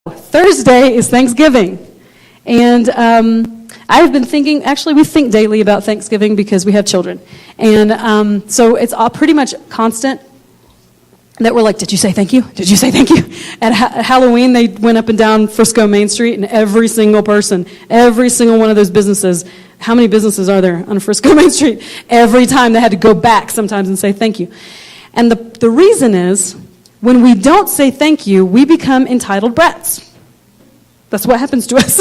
Thursday is Thanksgiving, and I've been thinking, actually we think daily about Thanksgiving because we have children, and so it's all pretty much constant that we're like, did you say thank you? Did you say thank you? At Halloween, they went up and down Frisco Main Street, and every single person, every single one of those businesses, how many businesses are there on Frisco Main Street? Every time they had to go back sometimes and say thank you. And the reason is, when we don't say thank you, we become entitled brats. That's what happens to us.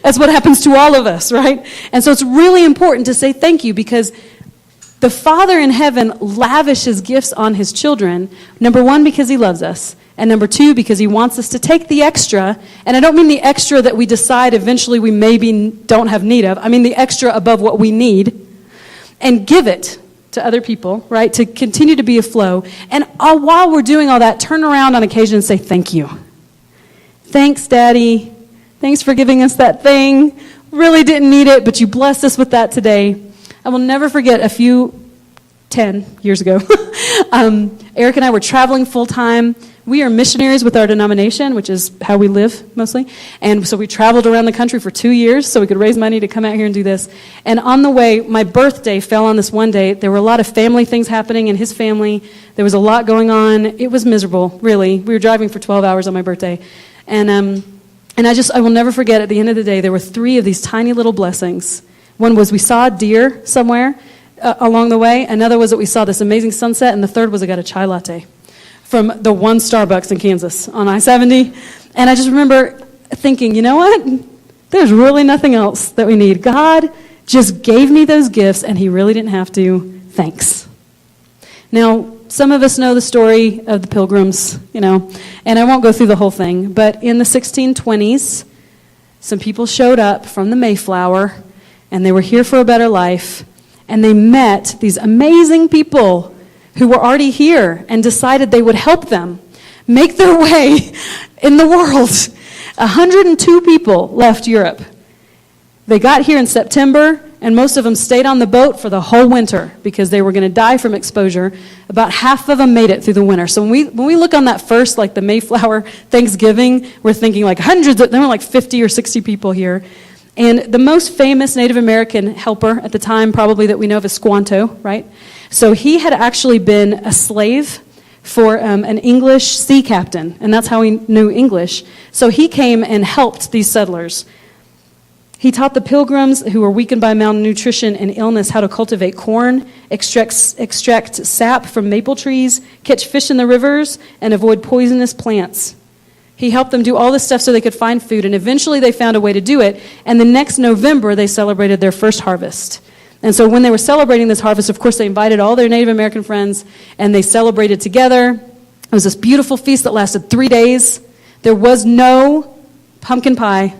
That's what happens to all of us, right? And so it's really important to say thank you because the Father in heaven lavishes gifts on his children, number one, because he loves us, and number two, because he wants us to take the extra, and I don't mean the extra that we decide eventually we maybe don't have need of, I mean the extra above what we need, and give it to other people, right, to continue to be a flow. And while we're doing all that, turn around on occasion and say, thank you. Thanks, Daddy. Thanks for giving us that thing. Really didn't need it, but you blessed us with that today. I will never forget 10 years ago, Eric and I were traveling full-time. We are missionaries with our denomination, which is how we live mostly. And so we traveled around the country for 2 years so we could raise money to come out here and do this. And on the way, my birthday fell on this one day. There were a lot of family things happening in his family. There was a lot going on. It was miserable, really. We were driving for 12 hours on my birthday. And I will never forget, at the end of the day, there were 3 of these tiny little blessings. One was we saw a deer somewhere along the way. Another was that we saw this amazing sunset. And the third was I got a chai latte from the one Starbucks in Kansas on I-70. And I just remember thinking, you know what? There's really nothing else that we need. God just gave me those gifts, and he really didn't have to. Thanks. Now, some of us know the story of the Pilgrims, and I won't go through the whole thing, but in the 1620s, some people showed up from the Mayflower, and they were here for a better life, and they met these amazing people who were already here and decided they would help them make their way in the world. 102 people left Europe. They got here in September, and most of them stayed on the boat for the whole winter because they were going to die from exposure. About half of them made it through the winter. So when we look on that first, like the Mayflower Thanksgiving, we're thinking like hundreds, there were like 50 or 60 people here. And the most famous Native American helper at the time probably that we know of is Squanto, right? So he had actually been a slave for an English sea captain, and that's how he knew English. So he came and helped these settlers. He taught the Pilgrims who were weakened by malnutrition and illness how to cultivate corn, extract sap from maple trees, catch fish in the rivers, and avoid poisonous plants. He helped them do all this stuff so they could find food, and eventually they found a way to do it, and the next November they celebrated their first harvest. And so when they were celebrating this harvest, of course, they invited all their Native American friends, and they celebrated together. It was this beautiful feast that lasted 3 days. There was no pumpkin pie,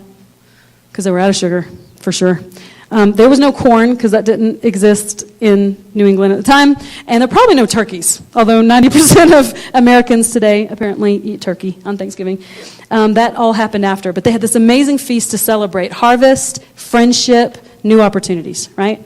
because they were out of sugar, for sure. There was no corn, because that didn't exist in New England at the time. And there were probably no turkeys, although 90% of Americans today apparently eat turkey on Thanksgiving. That all happened after. But they had this amazing feast to celebrate harvest, friendship, new opportunities, right?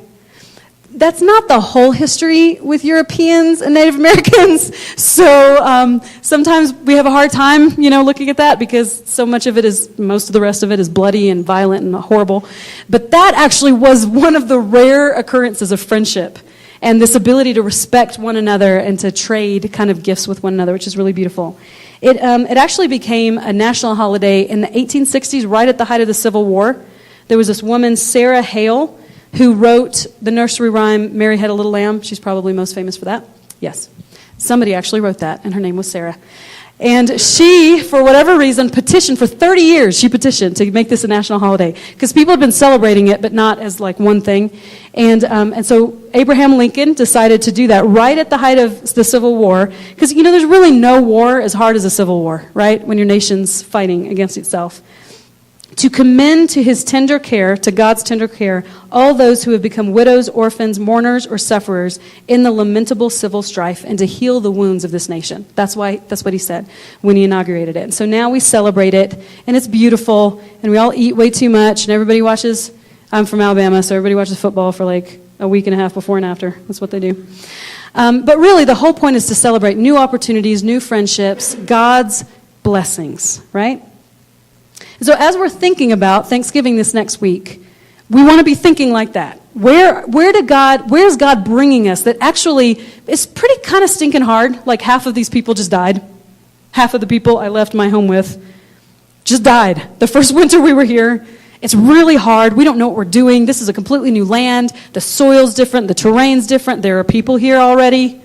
That's not the whole history with Europeans and Native Americans. So sometimes we have a hard time, looking at that because most of the rest of it is bloody and violent and horrible. But that actually was one of the rare occurrences of friendship and this ability to respect one another and to trade kind of gifts with one another, which is really beautiful. It actually became a national holiday in the 1860s, right at the height of the Civil War. There was this woman, Sarah Hale, who wrote the nursery rhyme, Mary Had a Little Lamb. She's probably most famous for that. Yes. Somebody actually wrote that, and her name was Sarah. And she, for whatever reason, petitioned for 30 years. She petitioned to make this a national holiday because people had been celebrating it, but not as like one thing. And so Abraham Lincoln decided to do that right at the height of the Civil War because, there's really no war as hard as a civil war, right, when your nation's fighting against itself. To commend to his tender care, to God's tender care, all those who have become widows, orphans, mourners, or sufferers in the lamentable civil strife, and to heal the wounds of this nation. That's what he said when he inaugurated it. And so now we celebrate it, and it's beautiful, and we all eat way too much, and everybody watches, I'm from Alabama, so everybody watches football for like a week and a half before and after. That's what they do. But really, the whole point is to celebrate new opportunities, new friendships, God's blessings, right? And so as we're thinking about Thanksgiving this next week, we want to be thinking like that. Where's God bringing us that actually is pretty kind of stinking hard? Like half of these people just died. Half of the people I left my home with just died. The first winter we were here, it's really hard. We don't know what we're doing. This is a completely new land. The soil's different. The terrain's different. There are people here already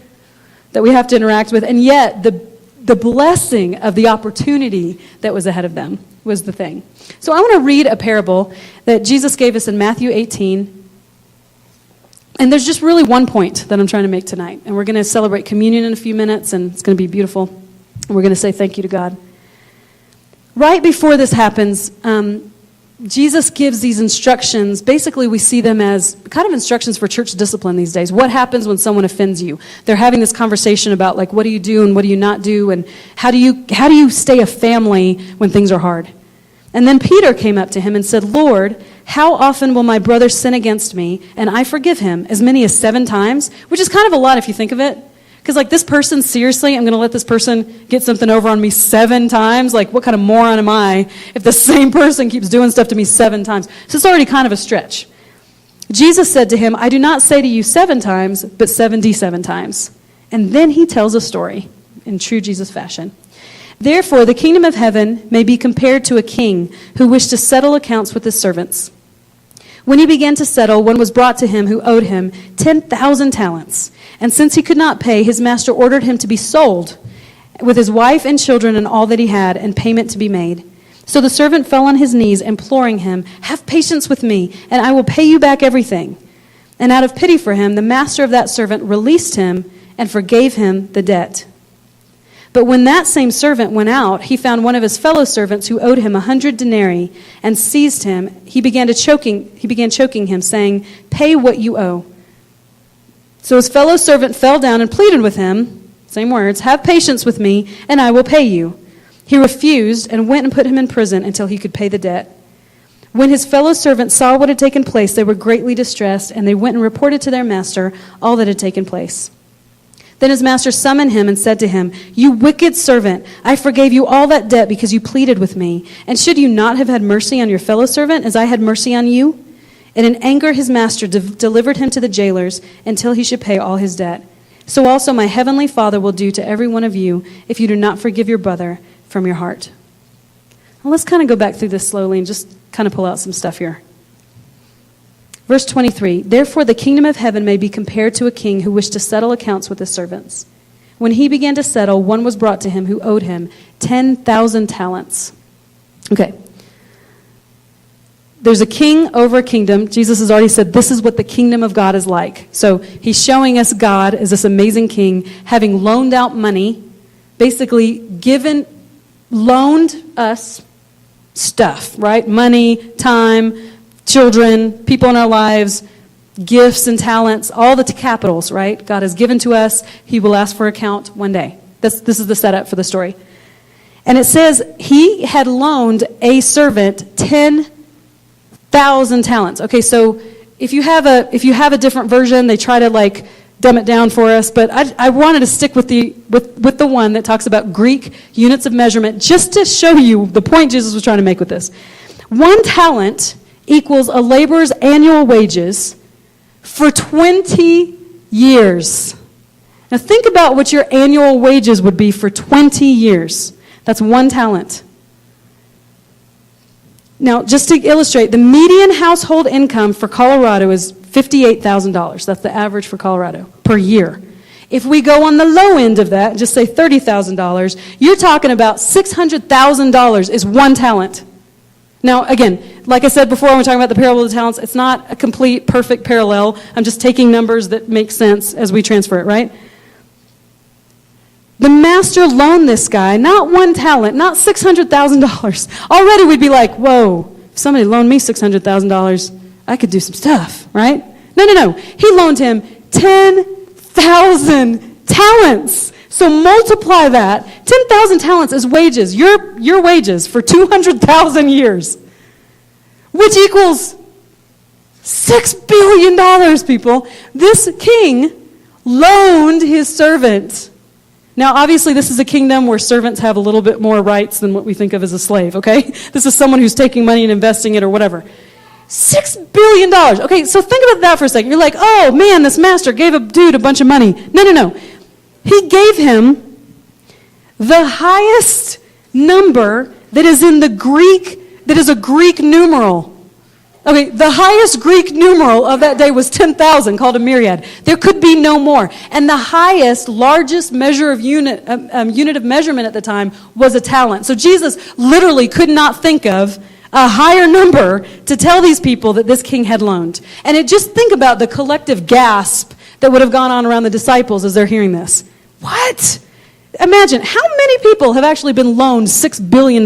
that we have to interact with. And yet, the blessing of the opportunity that was ahead of them was the thing. So I want to read a parable that Jesus gave us in Matthew 18. And there's just really one point that I'm trying to make tonight. And we're going to celebrate communion in a few minutes, and it's going to be beautiful. And we're going to say thank you to God. Right before this happens, Jesus gives these instructions. Basically, we see them as kind of instructions for church discipline these days. What happens when someone offends you? They're having this conversation about, like, what do you do and what do you not do, and how do you stay a family when things are hard? And then Peter came up to him and said, Lord, how often will my brother sin against me and I forgive him? As many as 7 times? Which is kind of a lot if you think of it. Because, like, this person, seriously, I'm going to let this person get something over on me 7 times? Like, what kind of moron am I if the same person keeps doing stuff to me 7 times? So it's already kind of a stretch. Jesus said to him, I do not say to you 7 times, but 77 times. And then he tells a story in true Jesus fashion. Therefore, the kingdom of heaven may be compared to a king who wished to settle accounts with his servants. When he began to settle, one was brought to him who owed him 10,000 talents. And since he could not pay, his master ordered him to be sold, with his wife and children and all that he had, and payment to be made. So the servant fell on his knees, imploring him, have patience with me, and I will pay you back everything. And out of pity for him, the master of that servant released him and forgave him the debt. But when that same servant went out, he found one of his fellow servants who owed him 100 denarii, and seized him. He began choking him, saying, pay what you owe. So his fellow servant fell down and pleaded with him, same words, have patience with me, and I will pay you. He refused and went and put him in prison until he could pay the debt. When his fellow servants saw what had taken place, they were greatly distressed, and they went and reported to their master all that had taken place. Then his master summoned him and said to him, you wicked servant, I forgave you all that debt because you pleaded with me. And should you not have had mercy on your fellow servant as I had mercy on you? And in anger his master delivered him to the jailers until he should pay all his debt. So also my heavenly Father will do to every one of you if you do not forgive your brother from your heart. Well, let's kind of go back through this slowly and just kind of pull out some stuff here. Verse 23, therefore the kingdom of heaven may be compared to a king who wished to settle accounts with his servants. When he began to settle, one was brought to him who owed him 10,000 talents. Okay. There's a king over a kingdom. Jesus has already said this is what the kingdom of God is like. So he's showing us God as this amazing king, having loaned out money, basically loaned us stuff, right? Money, time, children, people in our lives, gifts and talents, all the capitals, right? God has given to us. He will ask for account one day. This is the setup for the story. And it says he had loaned a servant 10,000 talents. Okay, so if you have a different version, they try to like dumb it down for us, but I wanted to stick with the one that talks about Greek units of measurement, just to show you the point Jesus was trying to make with this. 1 talent equals a laborer's annual wages for 20 years. Now think about what your annual wages would be for 20 years. That's 1 talent. Now, just to illustrate, the median household income for Colorado is $58,000. That's the average for Colorado per year. If we go on the low end of that, just say $30,000, you're talking about $600,000 is 1 talent. Now, again, like I said before when we're talking about the parable of the talents, it's not a complete, perfect parallel. I'm just taking numbers that make sense as we transfer it, right? The master loaned this guy not 1 talent, not $600,000. Already we'd be like, whoa, if somebody loaned me $600,000, I could do some stuff, right? No. He loaned him 10,000 talents. So multiply that. 10,000 talents is wages, your wages for 200,000 years, which equals $6 billion, people. This king loaned his servant Now, obviously, this is a kingdom where servants have a little bit more rights than what we think of as a slave, okay? This is someone who's taking money and investing it or whatever. $6 billion. Okay, so think about that for a second. You're like, oh, man, this master gave a dude a bunch of money. No. He gave him the highest number that is in the Greek, that is a Greek numeral. Okay, the highest Greek numeral of that day was 10,000, called a myriad. There could be no more. And the highest, largest measure of unit of measurement at the time was a talent. So Jesus literally could not think of a higher number to tell these people that this king had loaned. And just think about the collective gasp that would have gone on around the disciples as they're hearing this. What? Imagine, how many people have actually been loaned $6 billion?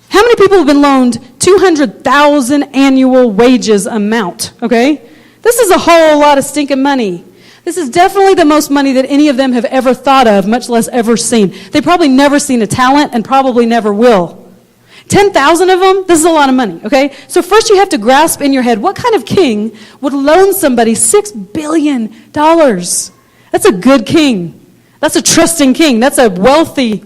How many people have been loaned 200,000 annual wages amount, okay? This is a whole lot of stinking money. This is definitely the most money that any of them have ever thought of, much less ever seen. They've probably never seen a talent and probably never will. 10,000 of them, this is a lot of money, okay? So first you have to grasp in your head, what kind of king would loan somebody $6 billion? That's a good king. That's a trusting king. That's a wealthy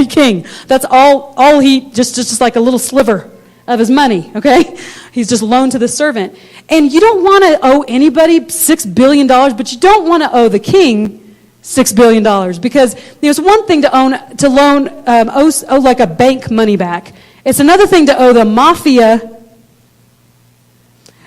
king. That's all he, just like a little sliver of his money, okay? He's just loaned to the servant. And you don't want to owe anybody $6 billion, but you don't want to owe the king $6 billion because there's one thing to loan like a bank money back. It's another thing to owe the mafia.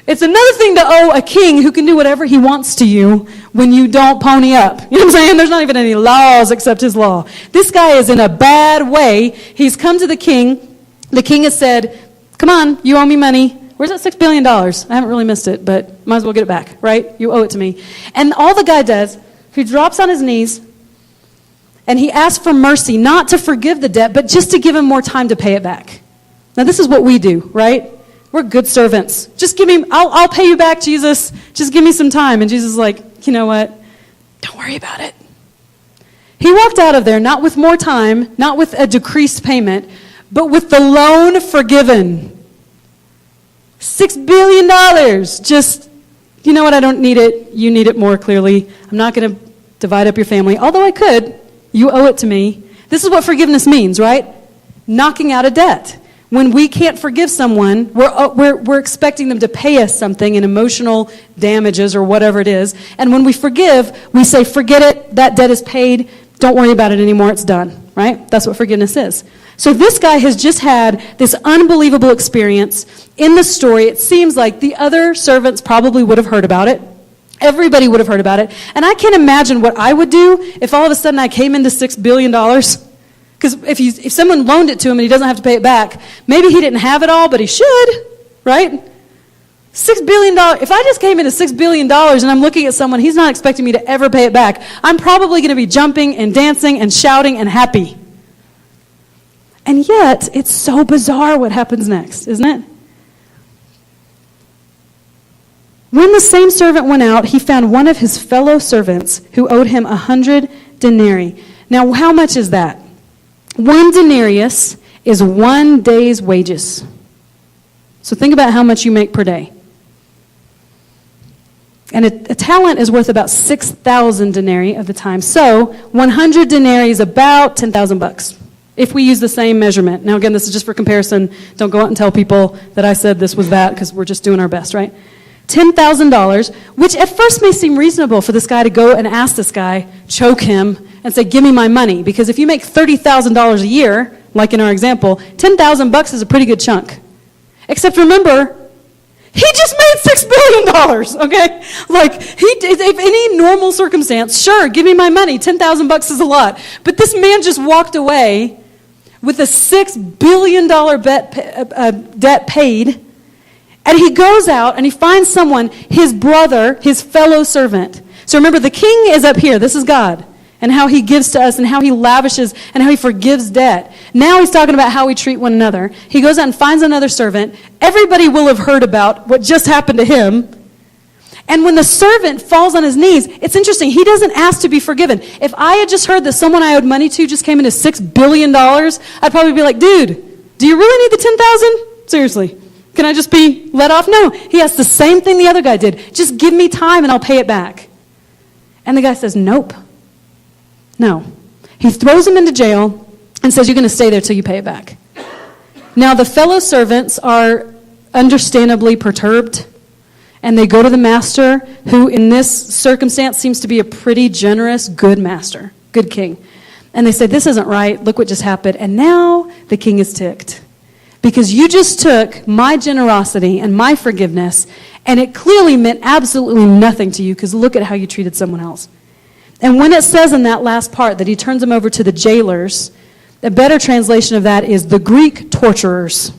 It's another thing to owe a king who can do whatever he wants to you when you don't pony up. You know what I'm saying? There's not even any laws except his law. This guy is in a bad way. He's come to the king. The king has said, come on, you owe me money. Where's that $6 billion? I haven't really missed it, but might as well get it back, right? You owe it to me. And all the guy does, he drops on his knees, and he asks for mercy, not to forgive the debt, but just to give him more time to pay it back. Now, this is what we do, right? We're good servants. Just give me, I'll pay you back, Jesus. Just give me some time. And Jesus is like, you know what? Don't worry about it. He walked out of there not with more time, not with a decreased payment, but with the loan forgiven. $6 billion. Just, you know what? I don't need it. You need it more clearly. I'm not going to divide up your family. Although I could. You owe it to me. This is what forgiveness means, right? Knocking out a debt. When we can't forgive someone, we're expecting them to pay us something in emotional damages or whatever it is. And when we forgive, we say, forget it, that debt is paid, don't worry about it anymore, it's done, right? That's what forgiveness is. So this guy has just had this unbelievable experience. In the story, it seems like the other servants probably would have heard about it. Everybody would have heard about it. And I can't imagine what I would do if all of a sudden I came into $6 billion. Because if someone loaned it to him and he doesn't have to pay it back, maybe he didn't have it all, but he should, right? $6 billion. If I just came into $6 billion and I'm looking at someone, he's not expecting me to ever pay it back, I'm probably going to be jumping and dancing and shouting and happy. And yet, it's so bizarre what happens next, isn't it? When the same servant went out, he found one of his fellow servants who owed him 100 denarii. Now, how much is that? 1 denarius is 1 day's wages. So think about how much you make per day. And a talent is worth about 6,000 denarii of the time. So 100 denarii is about $10,000 if we use the same measurement. Now again, this is just for comparison. Don't go out and tell people that I said this was that because we're just doing our best, right? $10,000, which at first may seem reasonable for this guy to go and ask this guy, choke him, and say, give me my money. Because if you make $30,000 a year, like in our example, $10,000 is a pretty good chunk. Except remember, he just made $6 billion, okay? Like, if any normal circumstance, sure, give me my money, $10,000 is a lot. But this man just walked away with a $6 billion debt paid, and he goes out and he finds someone, his brother, his fellow servant. So remember, the king is up here. This is God. And how he gives to us and how he lavishes and how he forgives debt. Now he's talking about how we treat one another. He goes out and finds another servant. Everybody will have heard about what just happened to him. And when the servant falls on his knees, it's interesting. He doesn't ask to be forgiven. If I had just heard that someone I owed money to just came into $6 billion, I'd probably be like, dude, do you really need the 10,000? Seriously. Can I just be let off? No. He asked the same thing the other guy did. Just give me time and I'll pay it back. And the guy says, nope. No. He throws him into jail and says, you're going to stay there till you pay it back. Now, the fellow servants are understandably perturbed, and they go to the master, who in this circumstance seems to be a pretty generous, good master, good king. And they say, this isn't right. Look what just happened. And now the king is ticked because you just took my generosity and my forgiveness, and it clearly meant absolutely nothing to you because look at how you treated someone else. And when it says in that last part that he turns them over to the jailers, a better translation of that is the Greek torturers.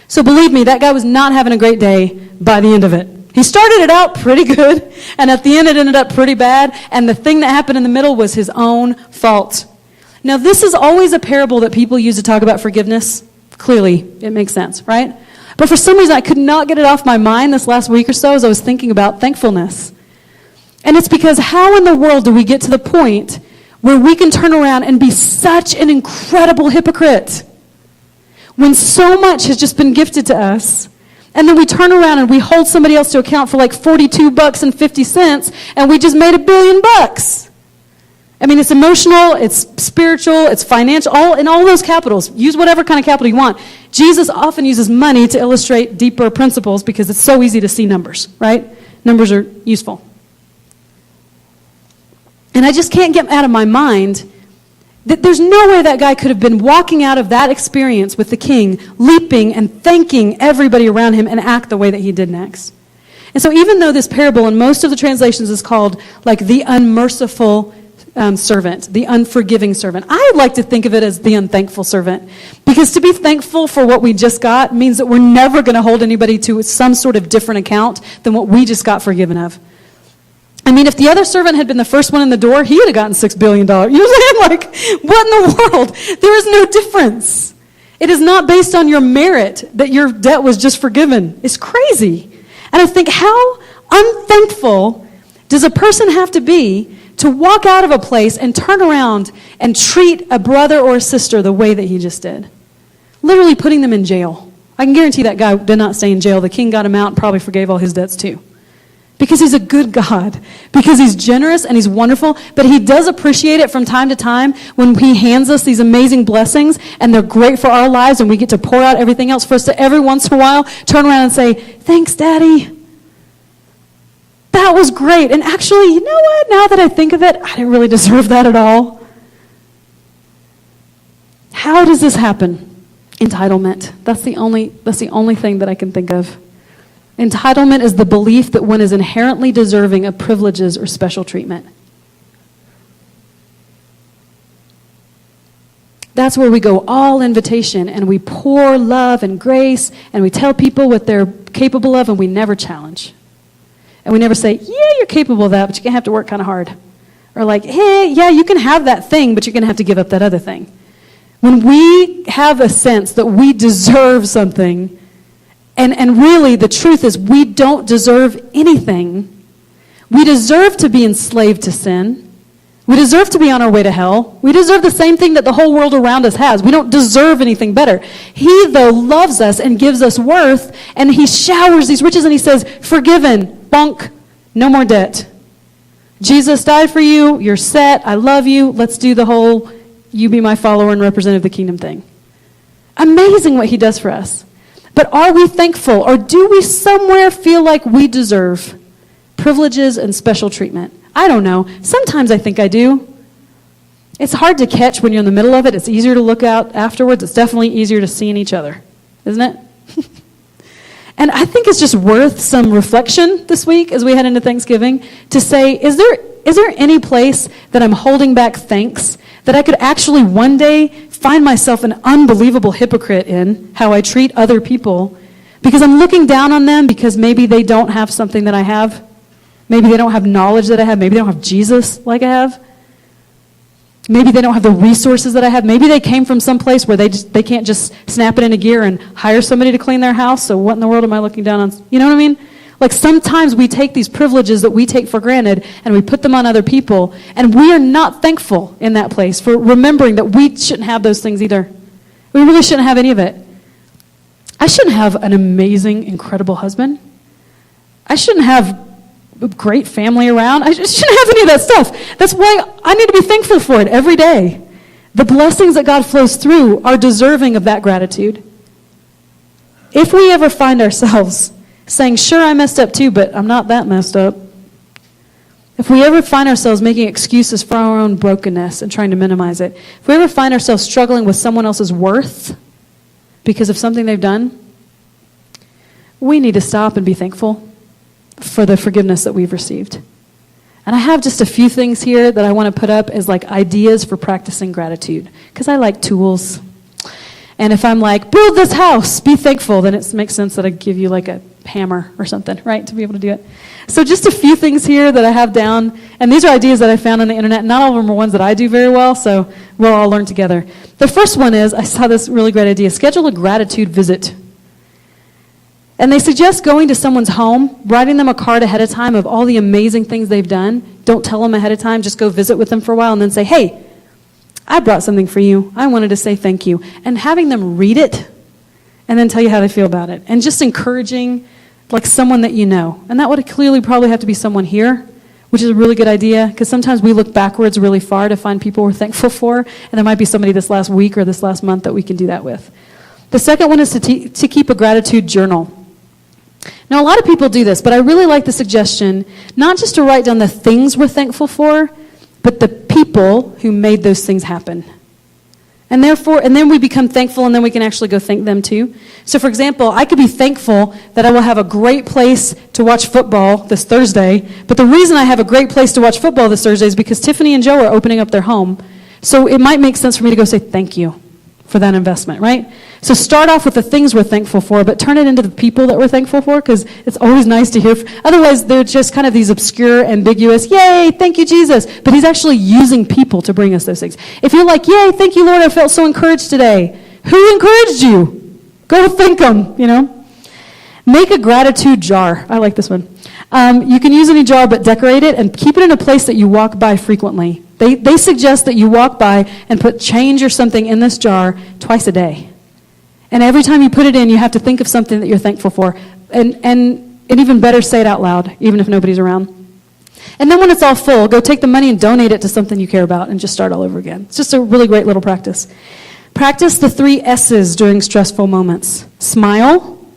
So believe me, that guy was not having a great day by the end of it. He started it out pretty good, and at the end it ended up pretty bad, and the thing that happened in the middle was his own fault. Now, this is always a parable that people use to talk about forgiveness. Clearly, it makes sense, right? But for some reason, I could not get it off my mind this last week or so as I was thinking about thankfulness. And it's because how in the world do we get to the point where we can turn around and be such an incredible hypocrite when so much has just been gifted to us, and then we turn around and we hold somebody else to account for like $42.50, and we just made $1 billion. I mean, it's emotional, it's spiritual, it's financial, in all those capitals. Use whatever kind of capital you want. Jesus often uses money to illustrate deeper principles because it's so easy to see numbers, right? Numbers are useful. And I just can't get out of my mind that there's no way that guy could have been walking out of that experience with the king, leaping and thanking everybody around him and act the way that he did next. And so even though this parable in most of the translations is called like the unmerciful servant, the unforgiving servant, I like to think of it as the unthankful servant. Because to be thankful for what we just got means that we're never going to hold anybody to some sort of different account than what we just got forgiven of. I mean, if the other servant had been the first one in the door, he would have gotten $6 billion. You know what I'm saying? Like, what in the world? There is no difference. It is not based on your merit that your debt was just forgiven. It's crazy. And I think, how unthankful does a person have to be to walk out of a place and turn around and treat a brother or a sister the way that he just did? Literally putting them in jail. I can guarantee that guy did not stay in jail. The king got him out and probably forgave all his debts too. Because he's a good God. Because he's generous and he's wonderful. But he does appreciate it from time to time when he hands us these amazing blessings and they're great for our lives and we get to pour out everything else for us to every once in a while turn around and say, thanks, Daddy. That was great. And actually, you know what? Now that I think of it, I didn't really deserve that at all. How does this happen? Entitlement. That's the only thing that I can think of. Entitlement is the belief that one is inherently deserving of privileges or special treatment. That's where we go all invitation and we pour love and grace and we tell people what they're capable of and we never challenge. And we never say, yeah, you're capable of that, but you're going to have to work kind of hard. Or like, hey, yeah, you can have that thing, but you're going to have to give up that other thing. When we have a sense that we deserve something, and really, the truth is we don't deserve anything. We deserve to be enslaved to sin. We deserve to be on our way to hell. We deserve the same thing that the whole world around us has. We don't deserve anything better. He, though, loves us and gives us worth, and he showers these riches, and he says, forgiven, bunk, no more debt. Jesus died for you. You're set. I love you. Let's do the whole you be my follower and representative of the kingdom thing. Amazing what he does for us. But are we thankful, or do we somewhere feel like we deserve privileges and special treatment? I don't know. Sometimes I think I do. It's hard to catch when you're in the middle of it. It's easier to look out afterwards. It's definitely easier to see in each other, isn't it? And I think it's just worth some reflection this week as we head into Thanksgiving to say, is there any place that I'm holding back thanks that I could actually one day find myself an unbelievable hypocrite in how I treat other people because I'm looking down on them because maybe they don't have something that I have. Maybe they don't have knowledge that I have. Maybe they don't have Jesus like I have. Maybe they don't have the resources that I have. Maybe they came from some place where they can't just snap it into gear and hire somebody to clean their house. So what in the world am I looking down on? You know what I mean? Like sometimes we take these privileges that we take for granted and we put them on other people, and we are not thankful in that place for remembering that we shouldn't have those things either. We really shouldn't have any of it. I shouldn't have an amazing, incredible husband. I shouldn't have great family around. I just shouldn't have any of that stuff. That's why I need to be thankful for it every day. The blessings that God flows through are deserving of that gratitude. If we ever find ourselves saying, sure, I messed up too, but I'm not that messed up. If we ever find ourselves making excuses for our own brokenness and trying to minimize it, if we ever find ourselves struggling with someone else's worth because of something they've done, we need to stop and be thankful for the forgiveness that we've received. And I have just a few things here that I want to put up as like ideas for practicing gratitude, because I like tools. And if I'm like, build this house, be thankful, then it makes sense that I give you like a hammer or something, right, to be able to do it. So just a few things here that I have down, and these are ideas that I found on the internet. Not all of them are ones that I do very well, so we'll all learn together. The first one is, I saw this really great idea, schedule a gratitude visit. And they suggest going to someone's home, writing them a card ahead of time of all the amazing things they've done. Don't tell them ahead of time, just go visit with them for a while and then say, hey, I brought something for you. I wanted to say thank you. And having them read it and then tell you how they feel about it. And just encouraging like someone that you know. And that would clearly probably have to be someone here, which is a really good idea, because sometimes we look backwards really far to find people we're thankful for, and there might be somebody this last week or this last month that we can do that with. The second one is to keep a gratitude journal. Now, a lot of people do this, but I really like the suggestion not just to write down the things we're thankful for, but the people who made those things happen. And then we become thankful, and then we can actually go thank them too. So, for example, I could be thankful that I will have a great place to watch football this Thursday, but the reason I have a great place to watch football this Thursday is because Tiffany and Joe are opening up their home. So it might make sense for me to go say thank you for that investment, right? So start off with the things we're thankful for, but turn it into the people that we're thankful for, because it's always nice to hear. Otherwise, they're just kind of these obscure, ambiguous, yay, thank you, Jesus. But he's actually using people to bring us those things. If you're like, yay, thank you, Lord, I felt so encouraged today. Who encouraged you? Go thank them, you know. Make a gratitude jar. I like this one. You can use any jar, but decorate it and keep it in a place that you walk by frequently. They suggest that you walk by and put change or something in this jar twice a day. And every time you put it in, you have to think of something that you're thankful for. And even better, say it out loud, even if nobody's around. And then when it's all full, go take the money and donate it to something you care about and just start all over again. It's just a really great little practice. Practice the 3 S's during stressful moments. Smile.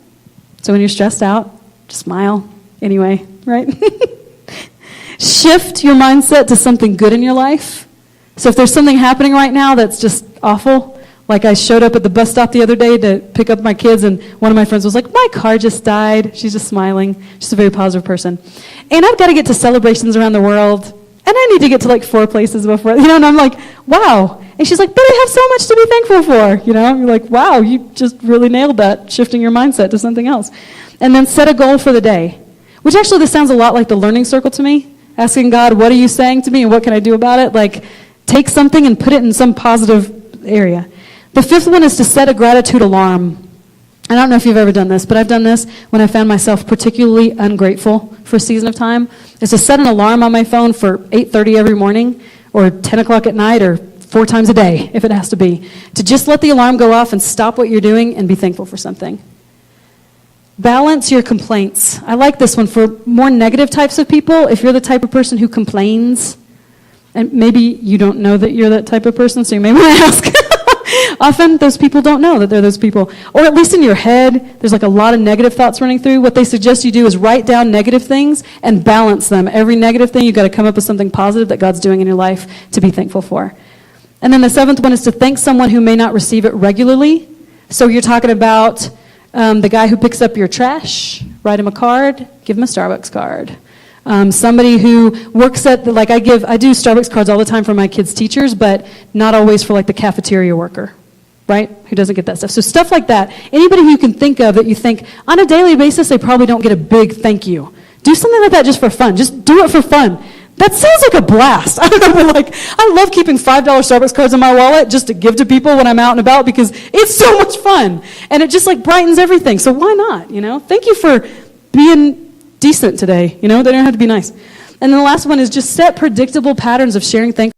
So when you're stressed out, just smile anyway, right? Shift your mindset to something good in your life. So if there's something happening right now that's just awful, like I showed up at the bus stop the other day to pick up my kids, and one of my friends was like, my car just died. She's just smiling. She's a very positive person. And I've got to get to celebrations around the world, and I need to get to like 4 places before, and I'm like, wow. And she's like, but I have so much to be thankful for, You're like, wow, you just really nailed that, shifting your mindset to something else. And then set a goal for the day, which actually this sounds a lot like the learning circle to me, asking God, what are you saying to me, and what can I do about it? Like, take something and put it in some positive area. The 5th one is to set a gratitude alarm. I don't know if you've ever done this, but I've done this when I found myself particularly ungrateful for a season of time, is to set an alarm on my phone for 8:30 every morning, or 10 o'clock at night, or 4 times a day, if it has to be, to just let the alarm go off and stop what you're doing and be thankful for something. Balance your complaints. I like this one for more negative types of people. If you're the type of person who complains, and maybe you don't know that you're that type of person, so you may want to ask. Often those people don't know that they're those people. Or at least in your head, there's like a lot of negative thoughts running through. What they suggest you do is write down negative things and balance them. Every negative thing, you've got to come up with something positive that God's doing in your life to be thankful for. And then the 7th one is to thank someone who may not receive it regularly. So you're talking about the guy who picks up your trash, write him a card, give him a Starbucks card. Somebody who works at, I do Starbucks cards all the time for my kids' teachers, but not always for like the cafeteria worker, right? Who doesn't get that stuff. So stuff like that. Anybody who you can think of that you think on a daily basis they probably don't get a big thank you. Do something like that just for fun. Just do it for fun. That sounds like a blast. I don't know, but I love keeping $5 Starbucks cards in my wallet just to give to people when I'm out and about, because it's so much fun. And it just brightens everything. So why not, Thank you for being decent today, They don't have to be nice. And then the last one is just set predictable patterns of sharing thanks.